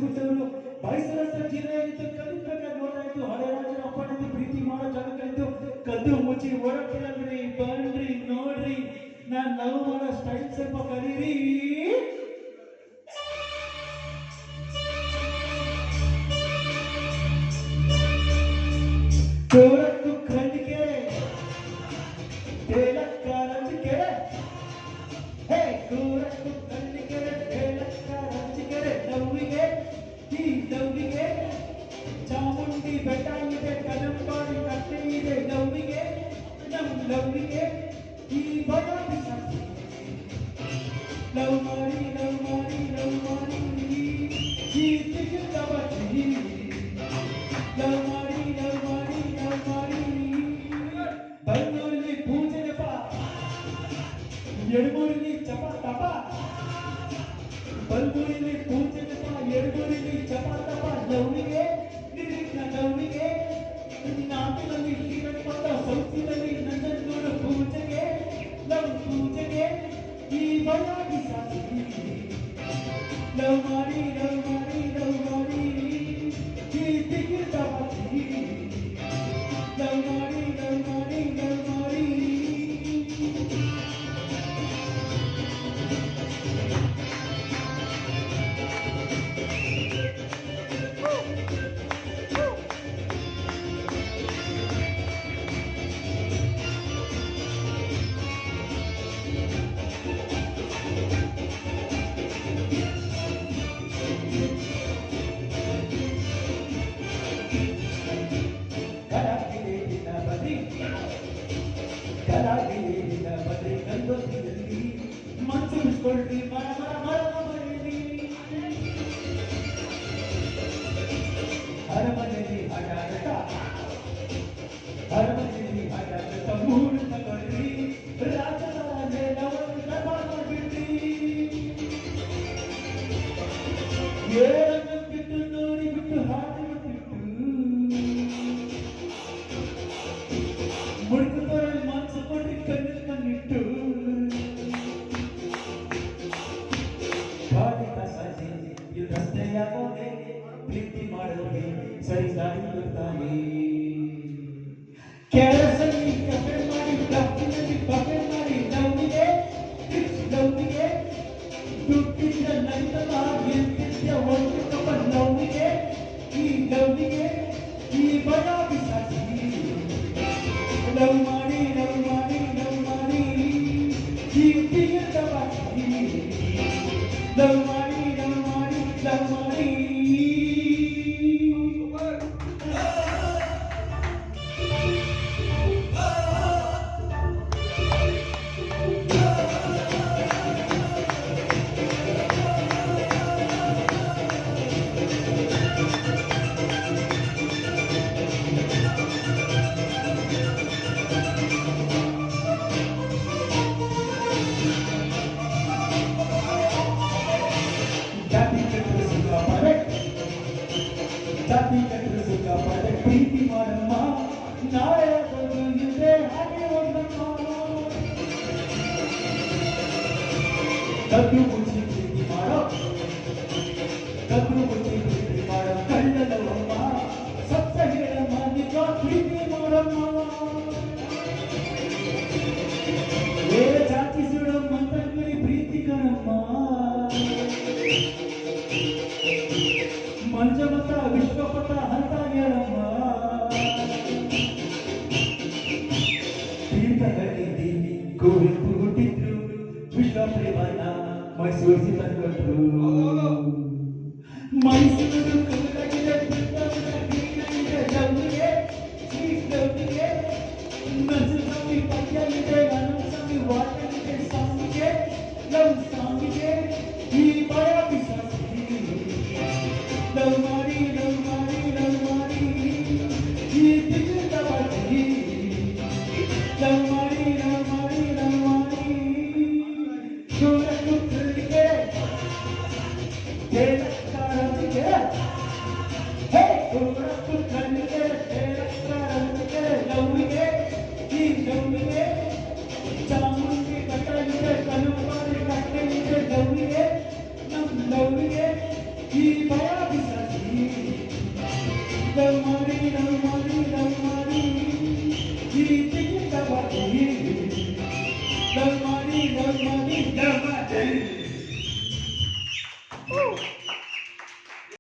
ಬೆಳೆಸಿಬಿಟ್ಟವರು ಪರಿಸರ ಜೀವನ ಇತ್ತು ಕಲಿಬೇಕಾಗಿ ನೋಡಾಯ್ತು ಹಳೆ ರಾಜರ ಅಪ್ಪನಿಂದ ಪ್ರೀತಿ ಮಾಡೋ ಜಾಗ ಕಲಿತು ಕದ್ದು ಮುಚ್ಚಿ ಓಡಾಡ್ತೀರಲ್ರಿ ಬನ್ರಿ ನೋಡ್ರಿ ನಾನ್ ಲವ್ ಮಾಡೋ ಸ್ಟೈಲ್ ಸ್ವಲ್ಪ ಕಲೀರಿ ಕೋರತ್ತು ಕಣ್ಣಿಗೆ ತೇಲಕ್ಕ ರಂಜಿಕೆ ಹೇ ಕೋರತ್ತು ಕಣ್ಣಿಗೆ ತೇಲಕ್ಕ ರಂಜಿಕೆ ನವ್ವಿಗೆ ಈ ನವ್ವಿಗೆ ಚಾಮುಂಡಿ ಬೆಟ್ಟ ಇದೆ ಕನಂಬಾಡಿ ಕಟ್ಟೆ ಇದೆ ನವ್ವಿಗೆ ನಮ್ ನವ್ವಿಗೆ ಈ ಭಯ ಬಿಸಾಕಿ ಲವ್ ಮಾಡಿ ಲವ್ ಮಾಡಿ ಲವ್ ಮಾಡಿ ಈ ಸಿಗುತ್ತವತ್ತಿ ಲವ್ ಮಾಡಿ ಲವ್ ಮಾಡಿ ಲವ್ ಮಾಡಿ ಬನ್ನೂರಲ್ಲಿ ಪೂಜೆ ನೆಪ ಎಡಮೂರಲ್ಲಿ ಚಪ ತಪ ಬನ್ನೂರಲ್ಲಿ ಪೂಜೆ ನೆಪ ಎಡಮೂರಲ್ಲಿ ಚಪ ತಪ ಲವ್ವಿಗೆ ನಿನ್ನ ಲವ್ವಿಗೆ ನಾಟಿನಲ್ಲಿ ಶ್ರೀರಂಗಪಟ್ಟ ಸೌತಿನಲ್ಲಿ ನಂಜನಗೂಡು ಪೂಜೆಗೆ ಲವ್ ಪೂಜೆಗೆ ಈ ಭಯ ಬಿಸಾಕಿ ಲವ್ ಮಾಡಿ ಲವ್ ಮಾಡಿ ಲವ್ ಮಾಡಿ ಈ ಸಿಗುತ್ತವತ್ತಿ ಲವ್ ಮಾಡಿ ಲವ್ ಮಾಡಿ ಲವ್ ಮಾಡಿ ಮಂಚು ಬಿಸ್ಕೊಳ್ರಿ ಮರ ಮರ ಮರ ಮರೆಯಲ್ಲಿ ಅರಮನೆಯಲ್ಲಿ ಆಟಾಟ ಅರಮನೆಯಲ್ಲಿ ಆಟಾಟ ಮೂರು ತಗೊಳ್ರಿ ರಾಜರಾಜೆ ನವರು ದರ್ಬಾರ್ ಮಾಡ್ಬಿಡ್ರಿ ಏಳನ್ನು ಬಿಟ್ಟು ನೋಡಿ ಬಿಟ್ಟು ಹಾಡಿ ಬಿಟ್ಟು ಮುಡುಕುದವರಲ್ಲಿ ಮನಸ್ಸು ಕೊಡ್ರಿ ಕಣ್ಣು ಕಣ್ಣಿಟ್ಟು ರಸ್ತೆಯಾಗೋದೆ ಪ್ರೀತಿ ಮಾಡೋದೆ ಸರಿ ದಾರಿ ಗೊತ್ತಾನೆ ಕೆಲಸದಲ್ಲಿ ಕಫೆ ಮಾಡಿ ಡಾಕ್ಟರ್ನಲ್ಲಿ ಬಫೆ ಮಾಡಿ ಲವ್ವಿಗೆ ಲವ್ವಿಗೆ ದುಡ್ಡಿಂದ ನೈತಲ್ಲ ಎಂತಿದ್ಯ ಒಂದು ಕಪ್ಪ ಲವ್ವಿಗೆ ಈ ಲವ್ವಿಗೆ ಈ ಭಯ ಬಿಸಾಕಿ ಲವ್ ಮಾಡಿ ಲವ್ ಮಾಡಿ ಲವ್ ಮಾಡಿ ಈ ಬಿಗಿತವಾಗಿ ಲವ್ ಮಾಡಿ ಲವ್ ಮಾಡಿ ಲವ್ ಮಾಡಿ ಜಾತಿ ಕಟ್ಟಲು ಸುಖ ಪಡೆ ಪ್ರೀತಿ ಮಾಡಮ್ಮ ನಾಳೆ ಇದೆ ಹಾಗೆ ಒಂದಮ್ಮ ಕದ್ದು ಮುಚ್ಚಿ ಪ್ರೀತಿ ಮಾಡೋ ಕದ್ದು ಮುಚ್ಚಿ ಪ್ರೀತಿ ಮಾಡೋ ಕಳ್ಳದವಮ್ಮ ಸತ್ಯ ಹೇಳಮ್ಮ ನಿಜ ಪ್ರೀತಿ ಮಾಡಮ್ಮ ಏ ಜಾತಿ ಸುಡಮ್ಮ ತಂಗಡಿ ಪ್ರೀತಿ ಕಣಮ್ಮ ಮಂಜಮತ ವಿಶ್ವಪಥ ಅಂತ ಹೇಳಮ್ಮ ತೀರ್ಥಹಳ್ಳಿ ಕುವೆಂಪು ಹುಟ್ಟಿದ್ರು ವಿಶ್ವ ಪ್ರೇಮನ ಮೈಸೂರಿಸಿ ತಂದ್ಕೊಟ್ರು ಮೈಸೂರು ಕನ್ನಡಗಿದೆ ಲವ್ವಿಗೆ ಲವ್ವಿಗೆ ನರಸಿಂಹಸ್ವಾಮಿ ಪದ್ಯ ಇದೆ ಅನಂತಸ್ವಾಮಿ ವಾಕ್ಯ ಇದೆ ಸಾಂಗಿಗೆ ಲವ್ ಸಾಂಗಿಗೆ ಈ ಭಯ ಬಿಸಾಕಿ ಲವ್ ಮಾಡಿ ಲವ್ ಮಾಡಿ ಲವ್ ಮಾಡಿ ಈ ದಿಗ್ಗಜವಾಗಿ ಲವ್ ಮಾಡಿ ಲವ್ ಮಾಡಿ ಲವ್ ಮಾಡಿ ಸೂರತ್ತು ಕಣ್ಣಿಗೆ ತೇಲಕ್ಕ ರಂಜಿಗೆ ಹೇ ಸೂರತ್ತು ಕಣ್ಣಿಗೆ ತೇಲಕ್ಕ ರಂಜಿಗೆ ಲವ್ವಿಗೆ ಈ ಲವ್ವಿಗೆ ಚಾಮುಂಡಿ ಬೆಟ್ಟ ಇದೆ ಕನಂಬಾಡಿ ಕಟ್ಟೆ ಇದೆ ಲವ್ವಿಗೆ ನಮ್ ಲವ್ವಿಗೆ ಈ ಭಯ ಲವ್ ಮಾಡಿ ಲವ್ ಮಾಡಿ ಲವ್ ಮಾಡಿ ಜೀವಿತ ಬಾಕಿ ಲವ್ ಮಾಡಿ ಲವ್ ಮಾಡಿ ಲವ್ ಮಾಡಿ